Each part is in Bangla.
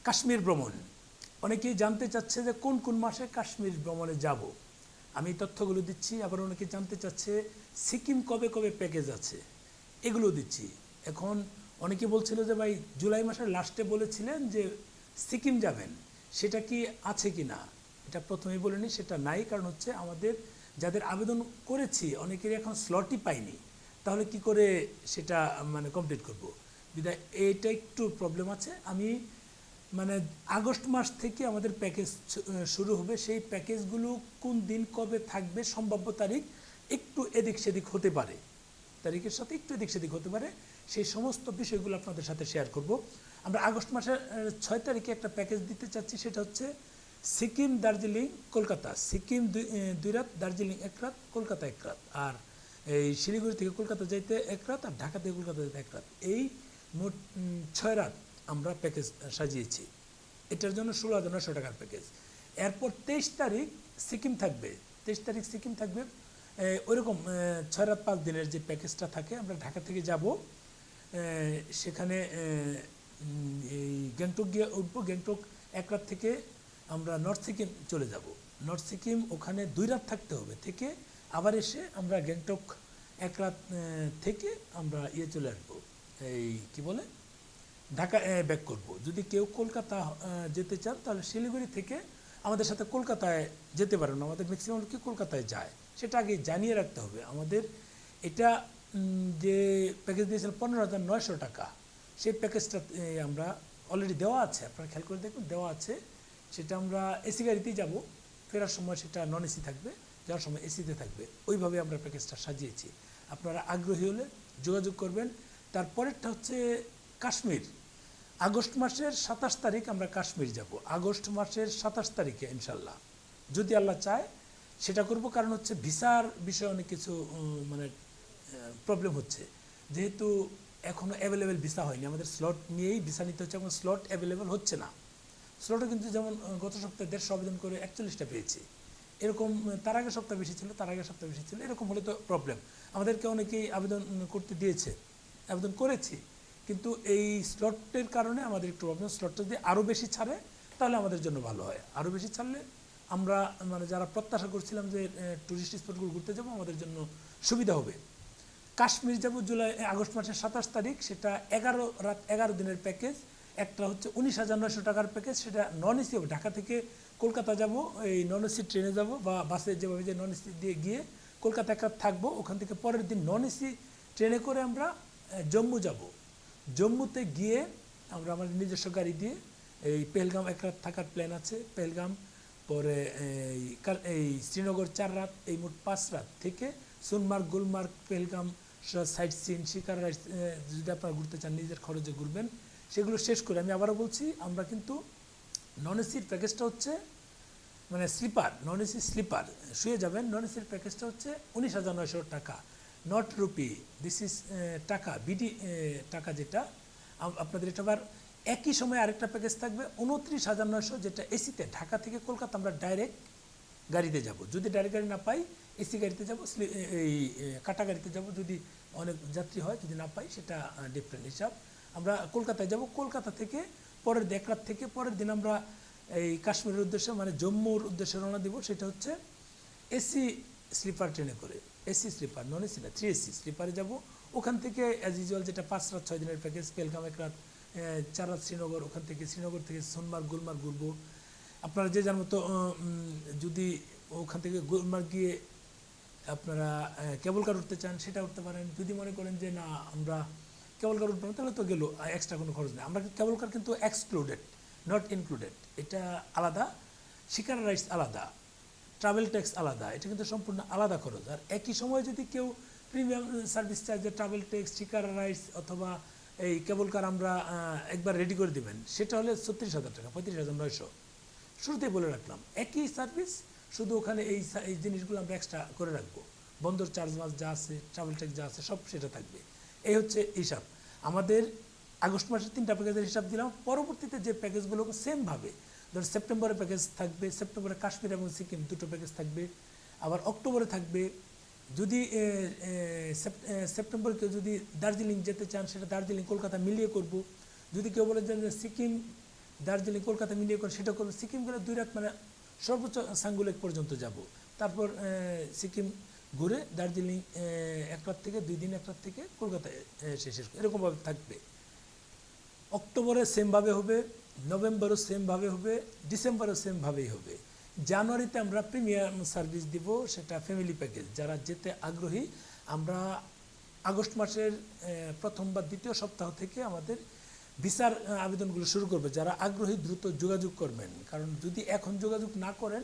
কাশ্মীর ভ্রমণ অনেকেই জানতে চাচ্ছে যে কোন কোন মাসে কাশ্মীর ভ্রমণে যাব। আমি তথ্যগুলো দিচ্ছি। আবার অনেকে জানতে চাচ্ছে সিকিম কবে কবে প্যাকেজ আছে, এগুলো দিচ্ছি। এখন অনেকে বলছিল যে ভাই জুলাই মাসের লাস্টে বলেছিলেন যে সিকিম যাবেন, সেটা কি আছে কি না। এটা প্রথমেই বলিনি, সেটা নাই। কারণ হচ্ছে আমাদের যাদের আবেদন করেছি অনেকেরই এখন স্লটই পাইনি, তাহলে কি করে সেটা মানে কমপ্লিট করব। বিধায় এইটা একটু প্রবলেম আছে। আমি মানে আগস্ট মাস থেকে আমাদের প্যাকেজ শুরু হবে। সেই প্যাকেজগুলো কোন দিন কবে থাকবে, সম্ভাব্য তারিখ একটু এদিক সেদিক হতে পারে, তারিখের সাথে একটু এদিক সেদিক হতে পারে। সেই সমস্ত বিষয়গুলো আপনাদের সাথে শেয়ার করব। আমরা আগস্ট মাসের 6 তারিখে একটা প্যাকেজ দিতে চাচ্ছি, সেটা হচ্ছে সিকিম দার্জিলিং কলকাতা। সিকিম 2 রাত, দার্জিলিং 1 রাত, কলকাতা 1 রাত। আর এই শিলিগুড়ি থেকে কলকাতা যাইতে 1 রাত, আর ঢাকা থেকে কলকাতা যাইতে 1 রাত। এই মোট 6 রাত আমরা প্যাকেজ সাজিয়েছি। এটার জন্য 16,900 টাকার প্যাকেজ। এরপর 23 তারিখ সিকিম থাকবে। 23 তারিখ সিকিম থাকবে। ওইরকম 6 রাত 5 দিনের যে প্যাকেজটা থাকে, আমরা ঢাকা থেকে যাব, সেখানে এই গ্যাংটক গিয়ে উঠবো। গ্যাংটক 1 রাত থেকে আমরা নর্থ সিকিম চলে যাব। নর্থ সিকিম ওখানে 2 রাত থাকতে হবে, থেকে আবার এসে আমরা গ্যাংটক 1 রাত থেকে আমরা চলে আসবো, এই কি বলে ঢাকা ব্যাক করব। যদি কেউ কলকাতা যেতে চান তাহলে শিলিগুড়ি থেকে আমাদের সাথে কলকাতায় যেতে পারেন। আমাদের ম্যাক্সিমাম লোকই কলকাতায় যায়, সেটা আগে জানিয়ে রাখতে হবে। আমাদের এটা যে প্যাকেজ দিয়েছিল 15,900 টাকা, সেই প্যাকেজটা আমরা অলরেডি দেওয়া আছে, আপনারা খেয়াল করে দেখুন দেওয়া আছে। সেটা আমরা এসি গাড়িতেই যাব, ফেরার সময় সেটা নন এসি থাকবে, যাওয়ার সময় এসিতে থাকবে। ওইভাবে আমরা প্যাকেজটা সাজিয়েছি। আপনারা আগ্রহী হলে যোগাযোগ করবেন। তারপরেরটা হচ্ছে কাশ্মীর। আগস্ট মাসের 27 তারিখ আমরা কাশ্মীর যাব। আগস্ট মাসের 27 তারিখে ইনশাল্লাহ, যদি আল্লাহ চায় সেটা করব। কারণ হচ্ছে ভিসার বিষয়ে অনেক কিছু মানে প্রবলেম হচ্ছে, যেহেতু এখনও অ্যাভেলেবেল ভিসা হয়নি। আমাদের স্লট নিয়েই ভিসা নিতে হচ্ছে, এবং স্লট অ্যাভেলেবেল হচ্ছে না। স্লটও কিন্তু যেমন গত সপ্তাহে 150 আবেদন করে 41টা পেয়েছি, এরকম তার আগের সপ্তাহ বেশি ছিল, তার আগের সপ্তাহ বেশি ছিল। এরকম হলে তো প্রবলেম। আমাদেরকে অনেকেই আবেদন করতে দিয়েছে, আবেদন করেছি, কিন্তু এই স্লটের কারণে আমাদের একটু প্রবলেম। স্লটটা যদি আরও বেশি ছাড়ে তাহলে আমাদের জন্য ভালো হয়। আরও বেশি ছাড়লে আমরা মানে যারা প্রত্যাশা করছিলাম যে টুরিস্ট স্পটগুলো ঘুরতে যাব, আমাদের জন্য সুবিধা হবে। কাশ্মীর যাব আগস্ট মাসের 27 তারিখ, সেটা 11 রাত 11 দিনের প্যাকেজ। একটা হচ্ছে 19,900 টাকার প্যাকেজ, সেটা নন এসি হবে। ঢাকা থেকে কলকাতা যাব, এই নন এসি ট্রেনে যাব বা বাসে, যেভাবে যে নন এসি দিয়ে গিয়ে কলকাতা 1 রাত থাকবো। ওখান থেকে পরের দিন নন এসি ট্রেনে করে আমরা জম্মু যাব। জম্মুতে গিয়ে আমরা আমাদের নিজস্ব গাড়ি দিয়ে এই পেহেলগাম 1 রাত থাকার প্ল্যান আছে। পেহেলগাম, পরে এই শ্রীনগর 4 রাত, এই মোট 5 রাত থেকে সোনমার্গ, গুলমার্গ, পেহেলগাম সাইট সিন, শিকারা যদি আপনারা ঘুরতে চান নিজের খরচে ঘুরবেন, সেগুলো শেষ করে আমি আবারও বলছি, আমরা কিন্তু নন এসির প্যাকেজটা হচ্ছে মানে স্লিপার, নন এসি স্লিপার শুয়ে যাবেন। নন এসির প্যাকেজটা হচ্ছে 19,900 টাকা, নট রুপি, দিস ইজ টাকা, বিডি টাকা যেটা আপনাদের। এটা আবার একই সময় আরেকটা প্যাকেজ থাকবে 29,900, যেটা এসিতে। ঢাকা থেকে কলকাতা আমরা ডাইরেক্ট গাড়িতে যাব। যদি ডাইরেক্ট গাড়ি না পাই, এসি গাড়িতে যাব, এই কাটা গাড়িতে যাব যদি অনেক যাত্রী হয়। যদি না পাই সেটা ডিফারেন্ট হিসাব। আমরা কলকাতায় যাব। কলকাতা থেকে পরের 1 রাত থেকে পরের দিন আমরা এই কাশ্মীরের উদ্দেশ্যে মানে জম্মুর উদ্দেশ্যে রওনা দেব। সেটা হচ্ছে এসি স্লিপার ট্রেনে করে, এসি স্লিপার, নন এসি না, 3 এসি স্লিপারে যাব। ওখান থেকে অ্যাজ ইউজুয়াল যেটা 5 রাত 6 দিনের প্যাকেজ, পেহেলগাম 1 রাত, 4 রাত শ্রীনগর, ওখান থেকে শ্রীনগর থেকে সোনমার্গ, গুলমার্গ ঘুরবো। আপনারা যে যার মতো যদি ওখান থেকে গুলমার্গ গিয়ে আপনারা কেবল কার উঠতে চান সেটা উঠতে পারেন। যদি মনে করেন যে না আমরা কেবল কার উঠবো না, তাহলে তো গেল, এক্সট্রা কোনো খরচ নেই। আমরা কেবল কার কিন্তু এক্সক্লুডেড, নট ইনক্লুডেড, এটা আলাদা। শিকারা রাইডস আলাদা, ট্রাভেল ট্যাক্স আলাদা, এটা কিন্তু সম্পূর্ণ আলাদা খরচ। আর একই সময় যদি কেউ প্রিমিয়াম সার্ভিস চার্জে ট্রাভেল ট্যাক্স, শিকারা রাইডস অথবা এই কেবল কার আমরা একবার রেডি করে দেবেন, সেটা হলে 36,000 টাকা, 35,900। শুরুতেই বলে রাখলাম, একই সার্ভিস, শুধু ওখানে এই জিনিসগুলো আমরা এক্সট্রা করে রাখবো। বন্দর চার্জ মাস যা আছে, ট্রাভেল ট্যাক্স যা আছে, সব সেটা থাকবে। এই হচ্ছে হিসাব আমাদের। আগস্ট মাসের 3টা প্যাকেজের হিসাব দিলাম। পরবর্তীতে যে প্যাকেজগুলো সেমভাবে, ধর সেপ্টেম্বরে প্যাকেজ থাকবে, সেপ্টেম্বরে কাশ্মীর এবং সিকিম 2টো প্যাকেজ থাকবে। আবার অক্টোবরে থাকবে। যদি সেপ্টেম্বরে কেউ যদি দার্জিলিং যেতে চান, সেটা দার্জিলিং কলকাতা মিলিয়ে করব। যদি কেউ বলে যে সিকিম দার্জিলিং কলকাতা মিলিয়ে করে সেটা করবো। সিকিম গেলে 2 রাত মানে সর্বোচ্চ সাঙ্গুলেক পর্যন্ত যাব, তারপর সিকিম ঘুরে দার্জিলিং 1 রাত থেকে 2 দিন 1 রাত থেকে কলকাতায় শেষ করবো, এরকমভাবে থাকবে। অক্টোবরে সেমভাবে হবে, নভেম্বরও সেমভাবে হবে, ডিসেম্বরও সেমভাবেই হবে। জানুয়ারিতে আমরা প্রিমিয়াম সার্ভিস দিব, সেটা ফ্যামিলি প্যাকেজ। যারা যেতে আগ্রহী, আমরা আগস্ট মাসের প্রথম বা দ্বিতীয় সপ্তাহ থেকে আমাদের ভিসার আবেদনগুলো শুরু করবে। যারা আগ্রহী দ্রুত যোগাযোগ করবেন, কারণ যদি এখন যোগাযোগ না করেন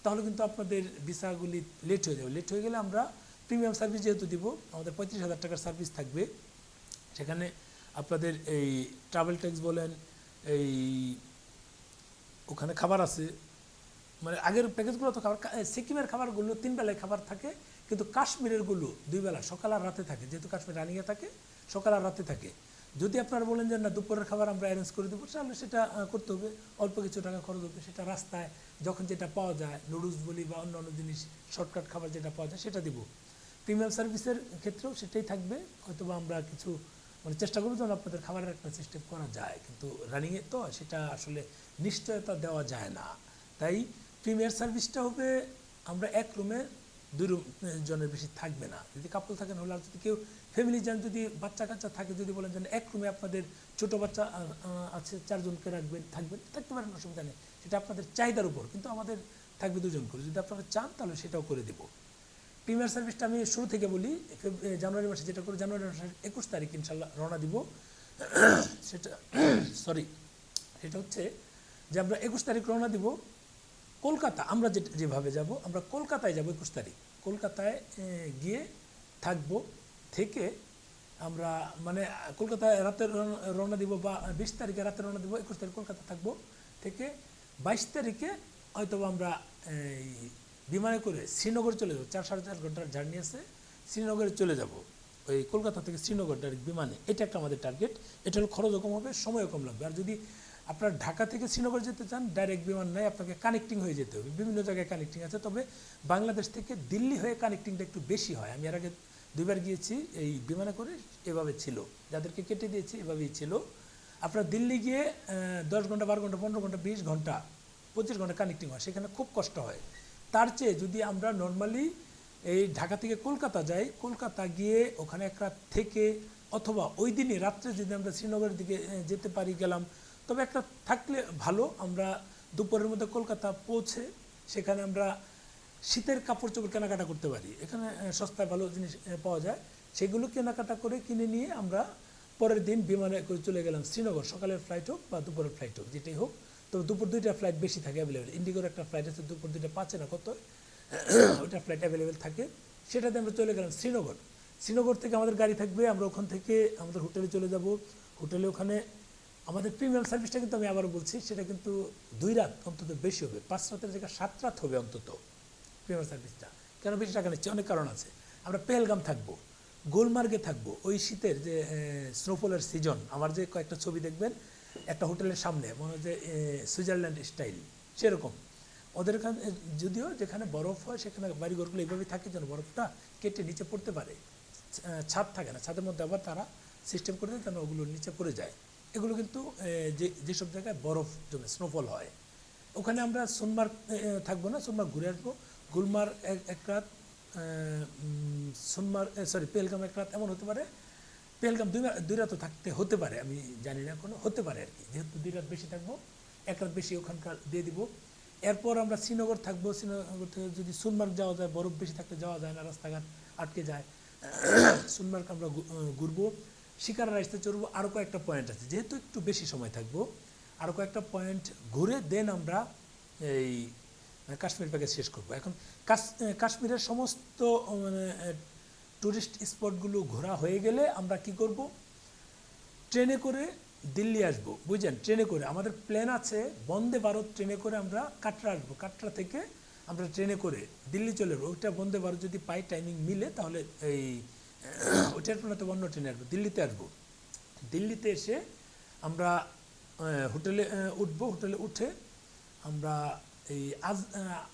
তাহলে কিন্তু আপনাদের ভিসাগুলি লেট হয়ে যাবে। লেট হয়ে গেলে আমরা প্রিমিয়াম সার্ভিস যেহেতু দিব, আমাদের 35,000 টাকার সার্ভিস থাকবে। সেখানে আপনাদের এই ট্রাভেল ট্যাক্স বলেন, এই ওখানে খাবার আছে, মানে আগের প্যাকেজগুলো তো খাবার, সিকিমের খাবারগুলো 3 বেলায় খাবার থাকে, কিন্তু কাশ্মীরেরগুলো 2 বেলা, সকাল আর রাতে থাকে। যেহেতু কাশ্মীর রানিংয়ে থাকে, সকাল আর রাতে থাকে। যদি আপনারা বলেন যে না দুপুরের খাবার আমরা অ্যারেঞ্জ করে দেবো, তাহলে সেটা করতে হবে, অল্প কিছু টাকা খরচ হবে। সেটা রাস্তায় যখন যেটা পাওয়া যায়, নুডলস বলি বা অন্য অন্য জিনিস, শর্টকাট খাবার যেটা পাওয়া যায় সেটা দিব। প্রিমিয়াম সার্ভিসের ক্ষেত্রেও সেটাই থাকবে। হয়তো বা আমরা কিছু মানে চেষ্টা করবো যেন আপনাদের খাবারের একটা সিস্টেম করা যায়, কিন্তু রানিংয়ে তো সেটা আসলে নিশ্চয়তা দেওয়া যায় না। তাই প্রিমিয়ার সার্ভিসটা হবে, আমরা 1 রুমে 2 জনের বেশি থাকবে না। যদি কাপল থাকেন হলে, আর যদি কেউ ফ্যামিলি যান, যদি বাচ্চা কাচ্চা থাকে, যদি বলেন যে 1 রুমে আপনাদের ছোটো বাচ্চা আছে 4 জনকে রাখবেন, থাকতে পারেন, অসুবিধা নেই। সেটা আপনাদের চাহিদার উপর, কিন্তু আমাদের থাকবে 2 জন করে। যদি আপনারা চান তাহলে সেটাও করে দেবো। প্রিমিয়ার সার্ভিসটা আমি শুরু থেকে বলি, জানুয়ারি মাসে যেটা করে, জানুয়ারি মাসের 21 তারিখ ইনশাল্লাহ রওনা দিব। সেটা সেটা হচ্ছে যে আমরা 21 তারিখ রওনা দিব। কলকাতা আমরা যেভাবে যাব, আমরা কলকাতায় যাব 21 তারিখ। কলকাতায় গিয়ে থাকবো, থেকে আমরা মানে কলকাতায় রাতে রওনা দিব, বা 20 তারিখে রাতে রওনা দিব, 21 তারিখ কলকাতা থাকবো, থেকে 22 তারিখে হয়তো আমরা বিমানে করে শ্রীনগর চলে যাবো। 4-4.5 ঘন্টার জার্নি আছে, শ্রীনগরে চলে যাব ওই কলকাতা থেকে শ্রীনগর ডাইরেক্ট বিমানে। এটা একটা আমাদের টার্গেট। এটা হলো খরচও কম হবে, সময়ও কম লাগবে। আর যদি আপনার ঢাকা থেকে শ্রীনগর যেতে চান, ডাইরেক্ট বিমান নাই, আপনাকে কানেক্টিং হয়ে যেতে হবে। বিভিন্ন জায়গায় কানেক্টিং আছে, তবে বাংলাদেশ থেকে দিল্লি হয়ে কানেক্টিংটা একটু বেশি হয়। আমি এর আগে 2 বার গিয়েছি এই বিমানে করে, এভাবে ছিল, যাদেরকে কেটে দিয়েছি এভাবেই ছিল। আপনার দিল্লি গিয়ে 10 ঘন্টা, 12 ঘন্টা, 15 ঘন্টা, 20 ঘন্টা, 25 ঘন্টা কানেক্টিং হয়, সেখানে খুব কষ্ট হয়। তার চেয়ে যদি আমরা নর্মালি এই ঢাকা থেকে কলকাতা যাই, কলকাতা গিয়ে ওখানে 1 রাত থেকে, অথবা ওই দিনই রাত্রে যদি আমরা শ্রীনগরের দিকে যেতে পারি, গেলাম, তবে একটা থাকলে ভালো। আমরা দুপুরের মধ্যে কলকাতা পৌঁছে সেখানে আমরা শীতের কাপড় চোপড় কেনাকাটা করতে পারি। এখানে সস্তায় ভালো জিনিস পাওয়া যায়, সেগুলো কেনাকাটা করে কিনে নিয়ে আমরা পরের দিন বিমানে করে চলে গেলাম শ্রীনগর। সকালের ফ্লাইট হোক বা দুপুরের ফ্লাইট হোক, যেটাই হোক। তো দুপুর 2টা ফ্লাইট বেশি থাকে অ্যাভেলেবেল। ইন্ডিগোর একটা ফ্লাইট আছে দুপুর 2টা 5 না কত, ওইটা ফ্লাইট অ্যাভেলেবেল থাকে। সেটাতে আমরা চলে গেলাম শ্রীনগর। শ্রীনগর থেকে আমাদের গাড়ি থাকবে, আমরা ওখান থেকে আমাদের হোটেলে চলে যাব। হোটেলে ওখানে আমাদের প্রিমিয়াম সার্ভিসটা কিন্তু আমি আবারও বলছি, সেটা কিন্তু 2 রাত অন্তত বেশি হবে, 5 রাতের জায়গায় 7 রাত হবে অন্তত প্রিমিয়াম সার্ভিসটা। কেন বেশি টাকা নিচ্ছে? অনেক কারণ আছে। আমরা পেহেলগাম থাকবো, গুলমার্গে থাকবো, ওই শীতের যে স্নোফলের সিজন, আমার যে কয়েকটা ছবি দেখবেন একটা হোটেলের সামনে, মনে হয় যে সুইজারল্যান্ড স্টাইল সেরকম। ওদের এখানে যদিও যেখানে বরফ হয় সেখানে বাড়িঘরগুলো এইভাবেই থাকে যেন বরফটা কেটে নিচে পড়তে পারে, ছাদ থাকে না, ছাদের মধ্যে আবার তারা সিস্টেম করে দেয় যেন ওগুলো নিচে পড়ে যায়। এগুলো কিন্তু যেসব জায়গায় বরফ জমে, স্নোফল হয়, ওখানে আমরা সোনমার্গ থাকবো না, সোনমার্গ ঘুরে আসবো। গুলমার্গ 1 রাত, সোনমার্গ পেহেলগাম 1 রাত, এমন হতে পারে। পেহেলগাম 2 রাতও থাকতে হতে পারে, আমি জানি না, কোনো হতে পারে আর কি। যেহেতু 2 রাত বেশি থাকবো, 1 রাত বেশি ওখানকার দিয়ে দিব। এরপর আমরা শ্রীনগর থাকবো। শ্রীনগর থেকে যদি সোনমার্গ যাওয়া যায়, বরফ বেশি থাকতে যাওয়া যায় না, রাস্তাঘাট আটকে যায়। সোনমার্গ আমরা ঘুরবো, শিকারা রাইসতে চড়বো। আরও কয়েকটা পয়েন্ট আছে, যেহেতু একটু বেশি সময় থাকবো, আরও কয়েকটা পয়েন্ট ঘুরে দেন আমরা এই কাশ্মীর প্যাকেজ শেষ করবো। এখন কাশ্মীরের সমস্ত মানে টুরিস্ট স্পটগুলো ঘোরা হয়ে গেলে আমরা কি করব, ট্রেনে করে দিল্লি আসবো, বুঝলেন? ট্রেনে করে আমাদের প্ল্যান আছে, বন্দে ভারত ট্রেনে করে আমরা কাটরা আসবো। কাটরা থেকে আমরা ট্রেনে করে দিল্লি চলে যাবো। ওইটা বন্দে ভারত যদি পাই, টাইমিং মিলে, তাহলে এই ওইটার তুলনাতে অন্য ট্রেনে আসবো, দিল্লিতে আসবো। দিল্লিতে এসে আমরা হোটেলে উঠবো। হোটেলে উঠে আমরা এই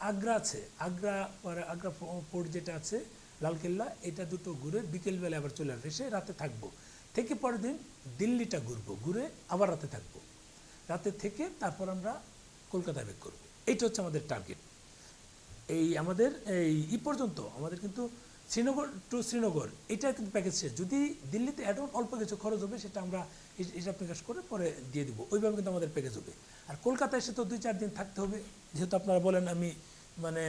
আগ্রা আছে, আগ্রা পোর্ট যেটা আছে, লালকেল্লা, এটা দুটো ঘুরে বিকেলবেলা আবার চলে আসবে, এসে রাতে থাকবো। থেকে পরের দিন দিল্লিটা ঘুরবো, ঘুরে আবার রাতে থাকবো। রাতে থেকে তারপর আমরা কলকাতায় ব্যাক করব। এইটা হচ্ছে আমাদের টার্গেট। এই আমাদের এই পর্যন্ত আমাদের কিন্তু শ্রীনগর টু শ্রীনগর এটা কিন্তু প্যাকেজ শেষ। যদি দিল্লিতে অ্যাড অন অল্প কিছু খরচ হবে সেটা আমরা হিসাব নিকাশ করে পরে দিয়ে দিব, ওইভাবে কিন্তু আমাদের প্যাকেজ হবে। আর কলকাতায় এসে তো 2-4 দিন থাকতে হবে, যেহেতু আপনারা বলেন আমি মানে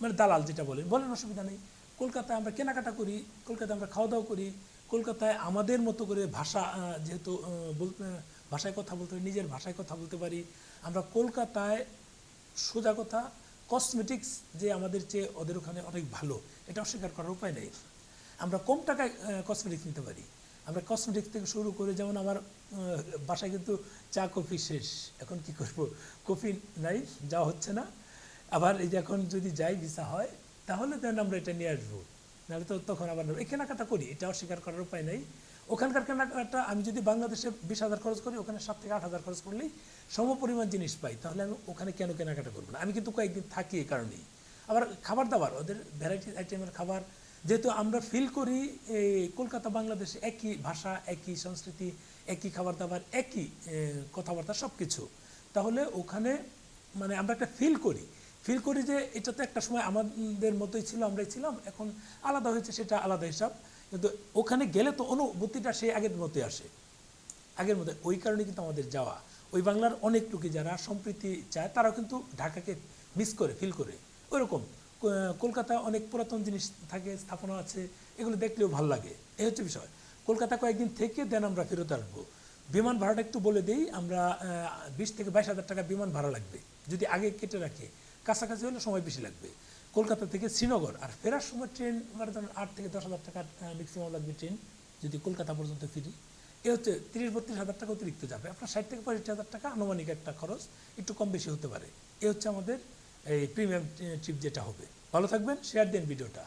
মানে দালাল যেটা বলেন অসুবিধা নেই। কলকাতায় আমরা কেনাকাটা করি, কলকাতায় আমরা খাওয়া দাওয়া করি, কলকাতায় আমাদের মতো করে ভাষা যেহেতু ভাষায় কথা বলতে পারি, নিজের ভাষায় কথা বলতে পারি আমরা। কলকাতায় সোজা কথা কসমেটিক্স যে আমাদের চেয়ে ওদের ওখানে অনেক ভালো, এটা অস্বীকার করার উপায় নেই। আমরা কম টাকায় কসমেটিক্স নিতে পারি। আমরা কসমেটিক্স থেকে শুরু করে, যেমন আমার বাসায় কিন্তু চা কফি শেষ, এখন কি করব, কফি নাই, যাওয়া হচ্ছে না। আবার এই যে এখন যদি যাই ভিসা হয় তাহলে দেন আমরা এটা নিয়ে আসবো, নাহলে তো তখন আবার এই কেনাকাটা করি, এটা অস্বীকার করার উপায় নেই। ওখানকার কেনাকাটা আমি যদি বাংলাদেশে 20,000 খরচ করি, ওখানে 7 থেকে 8,000 খরচ করলেই সমপরিমাণ জিনিস পাই, তাহলে আমি ওখানে কেন কেনাকাটা করবো না। আমি কিন্তু কয়েকদিন থাকি এই কারণেই। আবার খাবার দাবার, ওদের ভ্যারাইটি আইটেমের খাবার, যেহেতু আমরা ফিল করি এই কলকাতা বাংলাদেশে একই ভাষা, একই সংস্কৃতি, একই খাবার দাবার, একই কথাবার্তা সব কিছু, তাহলে ওখানে মানে আমরা একটা ফিল করি যে এটা তো একটা সময় আমাদের মতোই ছিল, আমরাই ছিলাম, এখন আলাদা হয়েছে, সেটা আলাদা হিসাব। কিন্তু ওখানে গেলে তো অনুভূতিটা সেই আগের মতোই আসে, আগের মতো। ওই কারণে কিন্তু আমাদের যাওয়া। ওই বাংলার অনেক লোকে যারা সম্প্রীতি চায় তারাও কিন্তু ঢাকাকে মিস করে, ফিল করে। ওইরকম কলকাতায় অনেক পুরাতন জিনিস থাকে, স্থাপনা আছে, এগুলো দেখলেও ভালো লাগে। এই হচ্ছে বিষয়। কলকাতা কয়েকদিন থেকে দেন আমরা ফেরত আসবো। বিমান ভাড়াটা একটু বলে দিই, আমরা 20 থেকে 22,000 টাকা বিমান ভাড়া লাগবে যদি আগে কেটে রাখে। কাছাকাছি হলে সময় বেশি লাগবে। কলকাতা থেকে শ্রীনগর, আর ফেরার সময় ট্রেন ভাড়া 8 থেকে 10,000 টাকা ম্যাক্সিমাম লাগবে ট্রেন, যদি কলকাতা পর্যন্ত ফিরি। এ হচ্ছে 30-32,000 টাকা অতিরিক্ত যাবে। আপনার 60 থেকে 65,000 টাকা আনুমানিক একটা খরচ, একটু কম বেশি হতে পারে। এ হচ্ছে আমাদের এই প্রিমিয়াম ট্রিপ যেটা হবে। ভালো থাকবেন, শেয়ার দেন ভিডিওটা।